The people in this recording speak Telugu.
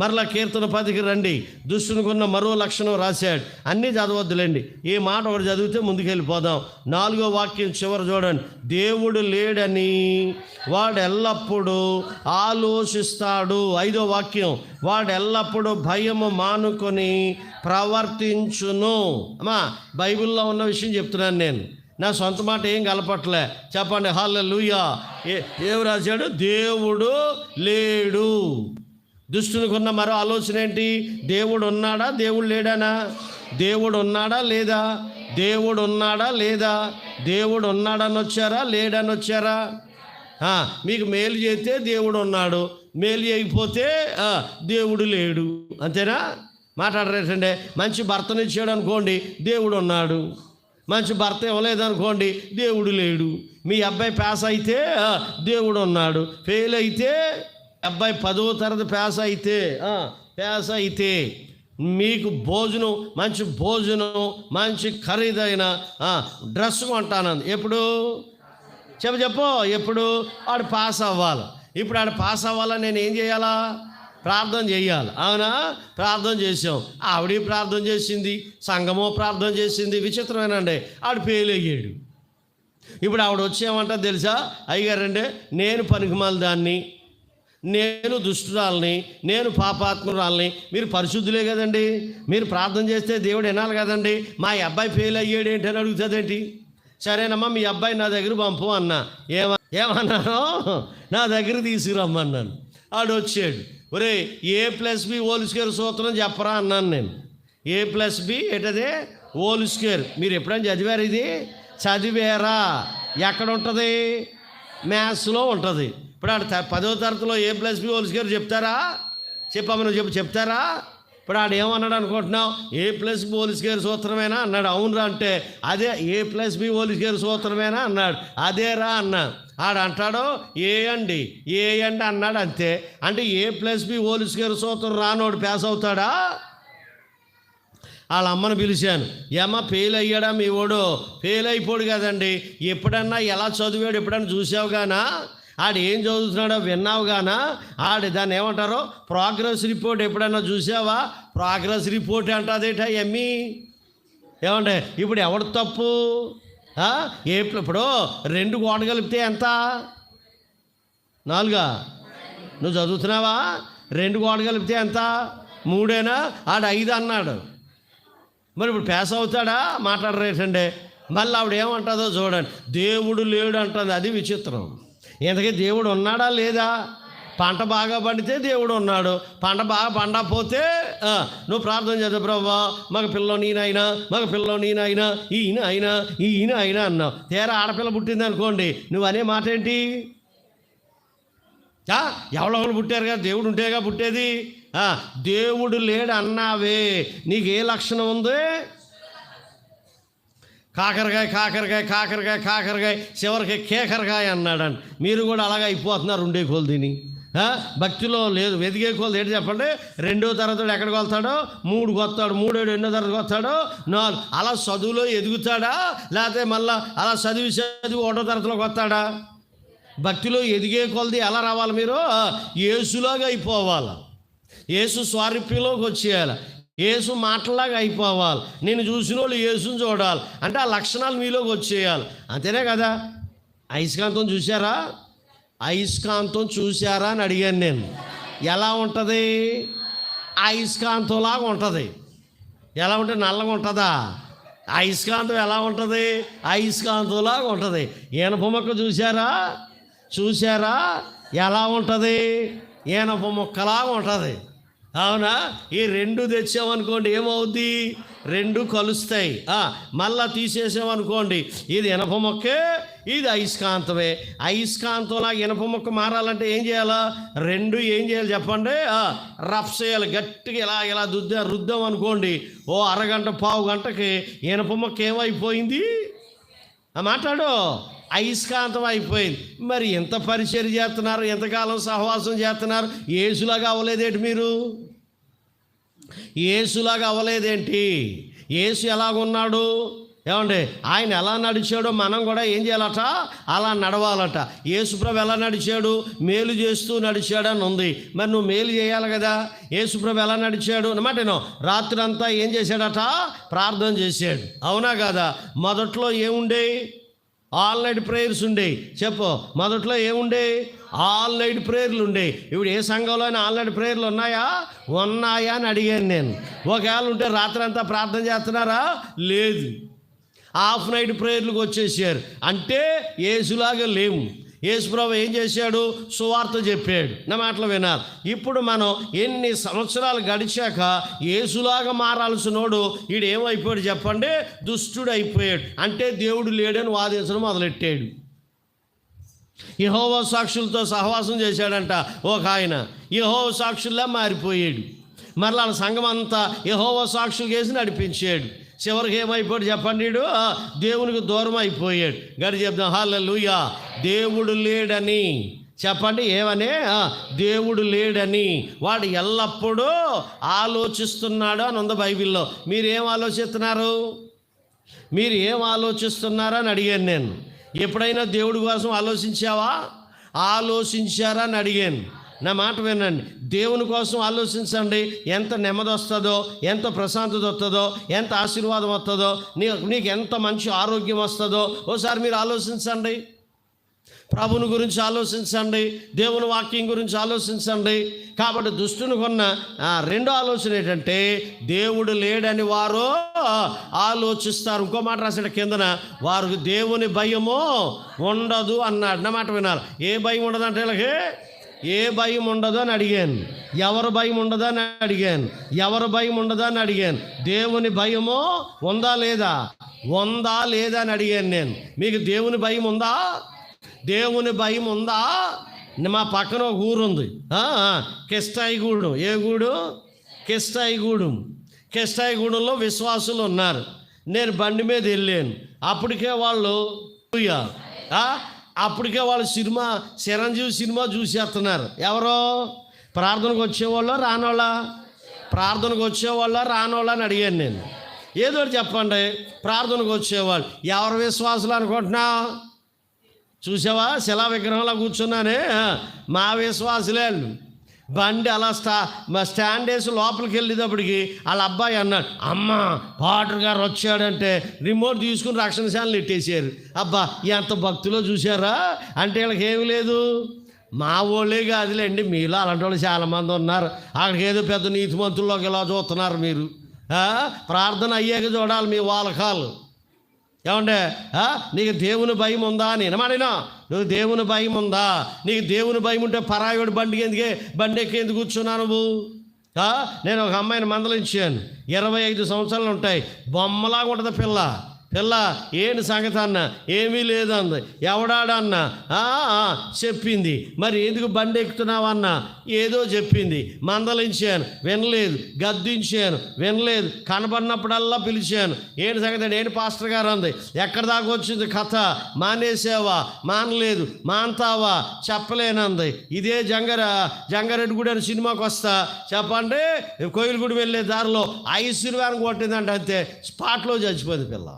మరలా కీర్తన 10కి రండి. దుష్టునికున్న మరో లక్షణం రాశాడు. అన్నీ చదవద్దులేండి, ఈ మాట ఒకటి చదివితే ముందుకెళ్ళిపోదాం. 4వ వాక్యం చివరి చూడండి. దేవుడు లేడని వాడు ఎల్లప్పుడూ ఆలోచిస్తాడు. 5వ వాక్యం, వాడు ఎల్లప్పుడూ భయము మానుకొని ప్రవర్తించును. అమ్మా, బైబిల్లో ఉన్న విషయం చెప్తున్నాను నేను, నా సొంత మాట ఏం కలపట్లే. చెప్పండి హల్లెలూయా. ఏం రాశాడు? దేవుడు లేడు. దుష్టునికి ఉన్న మరో ఆలోచన ఏంటి? దేవుడు ఉన్నాడా, దేవుడు లేడానా? దేవుడు ఉన్నాడా లేదా? దేవుడు ఉన్నాడా లేదా? దేవుడు ఉన్నాడని వచ్చారా, లేడని వచ్చారా? మీకు మేలు చేస్తే దేవుడు ఉన్నాడు, మేలు చేయకపోతే దేవుడు లేడు. అంతేనా? మాట్లాడరేటండి. మంచి భర్తనిచ్చాడు అనుకోండి, దేవుడు ఉన్నాడు. మంచి భర్త ఇవ్వలేదనుకోండి, దేవుడు లేడు. మీ అబ్బాయి పాస్ అయితే దేవుడు ఉన్నాడు, ఫెయిల్ అయితే, అబ్బాయి 10వ తరగతి పాస్ అయితే మీకు భోజనం, మంచి భోజనం, మంచి ఖరీదైన డ్రెస్ కొంటానంది. ఎప్పుడు చెప్పు ఎప్పుడు? ఆడు పాస్ అవ్వాలి. ఇప్పుడు ఆడు పాస్ అవ్వాలని నేను ఏం చేయాలా? ప్రార్థన చేయాలి. అవునా? ప్రార్థన చేసాం, ఆవిడ ప్రార్థన చేసింది, సంఘమో ప్రార్థన చేసింది. విచిత్రమేనండి, ఆడు ఫెయిల్ అయ్యాడు. ఇప్పుడు ఆవిడ వచ్చేమంటా తెలుసా? అయ్యారండి, నేను పనికిమాల దాన్ని, నేను దుష్టురాలని, నేను పాపాత్మురాలని. మీరు పరిశుద్ధులే కదండి, మీరు ప్రార్థన చేస్తే దేవుడు వినాలి కదండి. మా అబ్బాయి ఫెయిల్ అయ్యాడు ఏంటని అడుగుతుందేంటి? సరేనమ్మా, మీ అబ్బాయి నా దగ్గర పంపు అన్నా. ఏమన్నానో, నా దగ్గర తీసుకురమ్మన్నాను. ఆడు వచ్చాడు. ఒరే, A+B² సూత్రం చెప్పరా అన్నాను నేను. A+B ఏంటదే? హోల్². మీరు ఎప్పుడైనా చదివారు? ఇది చదివారా? ఎక్కడ ఉంటుంది? మ్యాథ్స్లో ఉంటుంది. ఇప్పుడు ఆడు 10వ తరగతిలో A+B² చెప్తారా? చెప్పమ్మా, నువ్వు చెప్తారా? ఇప్పుడు ఆడు ఏమన్నాడు అనుకుంటున్నావు? A+B² సూత్రమేనా అన్నాడు. అవునరా అంటే, అదే A+B² సూత్రమేనా అన్నాడు. అదేరా అన్నా. ఆడు అంటాడు ఏ అండి అన్నాడు. అంతే. అంటే A+B² సూత్రం రానోడు పాస్ అవుతాడా? వాళ్ళ అమ్మను పిలిచాను. ఏమా ఫెయిల్ అయ్యాడా మీ ఓడు? ఫెయిల్ అయిపోడు కదండి. ఎప్పుడన్నా ఎలా చదివాడు ఎప్పుడన్నా చూసావు గానా? ఆడు ఏం చదువుతున్నాడో విన్నావు గానా? ఆడు దాన్ని ఏమంటారో ప్రోగ్రెస్ రిపోర్ట్ ఎప్పుడన్నా చూసావా? ప్రోగ్రెస్ రిపోర్ట్ అంటదేట ఎమ్మి. ఏమంటే ఇప్పుడు ఎవడు తప్పు? ఇప్పుడు 2 గోడ కలిపితే ఎంత? 4? నువ్వు చదువుతున్నావా? 2 గోడ కలిపితే ఎంత? 3ఏనా? ఆడు 5 అన్నాడు. మరి ఇప్పుడు పాస్ అవుతాడా? మాట్లాడరేటండి. మళ్ళీ ఆవిడ ఏమంటుందో చూడండి. దేవుడు లేడు అంటుంది. అది విచిత్రం. ఇంతకీ దేవుడు ఉన్నాడా లేదా? పంట బాగా పండితే దేవుడు ఉన్నాడు, పంట బాగా పండకపోతే నువ్వు ప్రార్థన చేద్దావు, ప్రభువా మగ పిల్లలో నేనైనా, మగ పిల్లలో నేనైనా, ఈయన అయినా అన్నావు. తీరా ఆడపిల్ల పుట్టింది అనుకోండి, నువ్వు అనే మాట ఏంటి? ఎవరొకరు పుట్టారు కదా, దేవుడు ఉంటేగా పుట్టేది. దేవుడు లేడు అన్నావే, నీకు ఏ లక్షణం ఉంది? కాకరకాయ కాకరకాయ కాకరకాయ కాకరకాయ చివరికి కేకరకాయ అన్నాడండి. మీరు కూడా అలాగే అయిపోతున్నారు. ఉండే కోలు తిని భక్తిలో లేదు. వెతికే కోలు ఏంటి చెప్పండి? 2వ తరగతి ఎక్కడికి వస్తాడో 3కి వస్తాడు, 3 2వ తరగతికి వస్తాడో 4. అలా చదువులో ఎదుగుతాడా? లేకపోతే మళ్ళీ అలా చదివి 1వ తరగతిలోకి వస్తాడా? భక్తిలో ఎదిగే కొలది ఎలా రావాలి? మీరు యేసులాగా అయిపోవాలి, యేసు స్వారూప్యంలోకి వచ్చేయాలి, యేసు మాటలాగా అయిపోవాలి. నేను చూసిన వాళ్ళు యేసుని చూడాలి అంటే ఆ లక్షణాలు మీలోకి వచ్చేయాలి. అంతేనే కదా? అయస్కాంతం చూసారా? అయస్కాంతం చూసారా అని అడిగాను నేను. ఎలా ఉంటుంది? అయస్కాంతంలాగా ఉంటుంది. ఎలా ఉంటుంది? నల్లగా ఉంటుందా? అయస్కాంతం ఎలా ఉంటుంది? అయస్కాంతంలాగా ఉంటుంది. ఈనప మొక్క చూసారా? ఎలా ఉంటుంది? ఈనప మొక్కలాగా ఉంటుంది. అవునా? ఈ 2 తెచ్చామనుకోండి ఏమవుద్ది? 2 కలుస్తాయి. మళ్ళా తీసేసామనుకోండి, ఇది ఇనప మొక్కే, ఇది అయస్కాంతమే. అయస్కాంతంలాగా ఇనప మొక్క మారాలంటే ఏం చేయాలా? 2 ఏం చేయాలి చెప్పండి? రఫ్ చేయాలి, గట్టిగా ఇలా రుద్దాం అనుకోండి, ఓ అరగంట పావు గంటకి ఇనప మొక్క ఏమైపోయింది? మాట్లాడు, అయస్కాంతం అయిపోయింది. మరి ఎంత పరిచర్య చేస్తున్నారు, ఎంతకాలం సహవాసం చేస్తున్నారు, యేసులాగా అవ్వలేదేంటి? మీరు యేసులాగా అవ్వలేదేంటి? యేసు ఎలాగున్నాడు? ఏమండి ఆయన ఎలా నడిచాడో మనం కూడా ఏం చేయాలట, అలా నడవాలట. యేసుప్రభు ఎలా నడిచాడు, మేలు చేస్తూ నడిచాడని ఉంది. మరి నువ్వు మేలు చేయాలి కదా. యేసుప్రభు ఎలా నడిచాడు అన్నమాట. రాత్రి అంతా ఏం చేశాడట, ప్రార్థన చేశాడు. అవునా కదా. మొదట్లో ఏముండే, ఆల్ నైట్ ప్రేయర్స్ ఉండే. చెప్పు, మొదట్లో ఏముండే, ఆల్ నైట్ ప్రేయర్లు ఉండే. ఇప్పుడు ఏ సంఘంలోనే ఆల్ నైట్ ప్రేయర్లు ఉన్నాయా అని అడిగాను నేను. ఒకవేళ ఉంటే రాత్రి అంతా ప్రార్థన చేస్తున్నారా? లేదు. హాఫ్ నైట్ ప్రేయర్లకు వచ్చేసారు. అంటే యేసులాగా లేము. యేసుప్రభు ఏం చేశాడు, సువార్త చెప్పాడు. నా మాటలు వినాలి. ఇప్పుడు మనం ఎన్ని సంవత్సరాలు గడిచాక యేసులాగా మారాల్సినోడు వీడు ఏమైపోయాడు చెప్పండి, దుష్టుడు అయిపోయాడు. అంటే దేవుడు లేడని వాదించడం మొదలెట్టాడు. యెహోవా సాక్షులతో సహవాసం చేశాడంట ఒక ఆయన. యెహోవా సాక్షుల్లా మారిపోయాడు. మరలా సంఘం అంతా యెహోవా సాక్షులు చేసి నడిపించాడు. చివరికి ఏమైపోయాడు చెప్పండి, వీడు దేవునికి దూరం అయిపోయాడు. గడి చెప్దాం హల్లెలూయా. దేవుడు లేడని చెప్పండి. ఏమని? దేవుడు లేడని వాడు ఎల్లప్పుడూ ఆలోచిస్తున్నాడు అని ఉంది బైబిల్లో. మీరేం ఆలోచిస్తున్నారు, మీరు ఏం ఆలోచిస్తున్నారా అని అడిగాను నేను. ఎప్పుడైనా దేవుడి కోసం ఆలోచించారా అని అడిగాను. నా మాట వినండి. దేవుని కోసం ఆలోచించండి. ఎంత నెమ్మది వస్తుందో, ఎంత ప్రశాంతత వస్తుందో, ఎంత ఆశీర్వాదం వస్తుందో, నీకు ఎంత మంచి ఆరోగ్యం వస్తుందో ఓసారి మీరు ఆలోచించండి. ప్రభుని గురించి ఆలోచించండి, దేవుని వాక్యం గురించి ఆలోచించండి. కాబట్టి దుష్టునికి ఉన్న రెండో ఆలోచన ఏంటంటే, దేవుడు లేడని వారు ఆలోచిస్తారు. ఇంకో మాట రాసాడు కిందన, వారికి దేవుని భయము ఉండదు అన్నాడు. నా మాట వినాలి. ఏ భయం ఉండదంటే వీళ్ళకి ఏ భయం ఉండదు అని అడిగాను. ఎవరు భయం ఉండదు అని అడిగాను. ఎవరు భయం ఉండదు అని అడిగాను. దేవుని భయము ఉందా లేదా అని అడిగాను నేను. మీకు దేవుని భయం ఉందా? దేవుని భయం ఉందా? మా పక్కన ఒక ఊరుంది, కిష్టాయిగూడెం. ఏ గూడు? కిష్టాయిగూడెంలో విశ్వాసులు ఉన్నారు. నేను బండి మీద వెళ్ళాను. అప్పటికే వాళ్ళు చిరంజీవి సినిమా చూసేస్తున్నారు. ఎవరో ప్రార్థనకు వచ్చేవాళ్ళ రానోళ్ళ అని అడిగాను నేను. ఏదో చెప్పండి. ప్రార్థనకు వచ్చేవాళ్ళు ఎవరు విశ్వాసులు అనుకుంటున్నా? చూసావా, శిలా విగ్రహంలో కూర్చున్నానే, మా విశ్వాసులే. బండి అలా స్టాండ్ వేసి లోపలికి వెళ్ళేటప్పటికి వాళ్ళ అబ్బాయి అన్నాడు, అమ్మ పాటర్ గారు వచ్చాడంటే రిమోట్ తీసుకుని రక్షణ ఛానల్ ఎట్టేసారు. అబ్బా ఎంత భక్తిలో చూసారా అంటే వీళ్ళకి ఏమి లేదు. మా వాళ్ళే కాదులేండి, మీలో అలాంటి వాళ్ళు చాలామంది ఉన్నారు. అక్కడికి ఏదో పెద్ద నీతిమంతుల్లోకి ఇలా చూస్తున్నారు మీరు. ప్రార్థన అయ్యాక చూడాలి మీ వాలకాలు. ఏమంటే నీకు దేవుని భయం ఉందా అని అనమాడినా? నువ్వు దేవుని భయం ఉందా? నీకు దేవుని భయం ఉంటే పరాయుడు బండి ఎక్కేందుకు కూర్చున్నా నువ్వు? నేను ఒక అమ్మాయిని మందలించాను. 25 సంవత్సరాలు ఉంటాయి. బొమ్మలాగా ఉంటుంది పిల్ల. ఏంటి సంగతి అన్న? ఏమీ లేదంది. ఎవడాడన్నా? చెప్పింది. మరి ఎందుకు బండి ఎక్కుతున్నావన్నా? ఏదో చెప్పింది. మందలించాను, వినలేదు. గద్దించాను, వినలేదు. కనబడినప్పుడల్లా పిలిచాను. ఏంటి సంగతి? ఏంటి పాస్టర్ గారు అంది. ఎక్కడి దాకా వచ్చింది కథ? మానేసావా? మానలేదు. మాంతావా? చెప్పలేనంది. ఇదే జంగారెడ్డిగూడ అని సినిమాకి వస్తా చెప్పండి. కోయిలగూడి వెళ్ళే దారిలో ఐశ్వర్యాన్ని కొట్టిందంటే అంతే, స్పాట్లో చచ్చిపోయింది పిల్ల.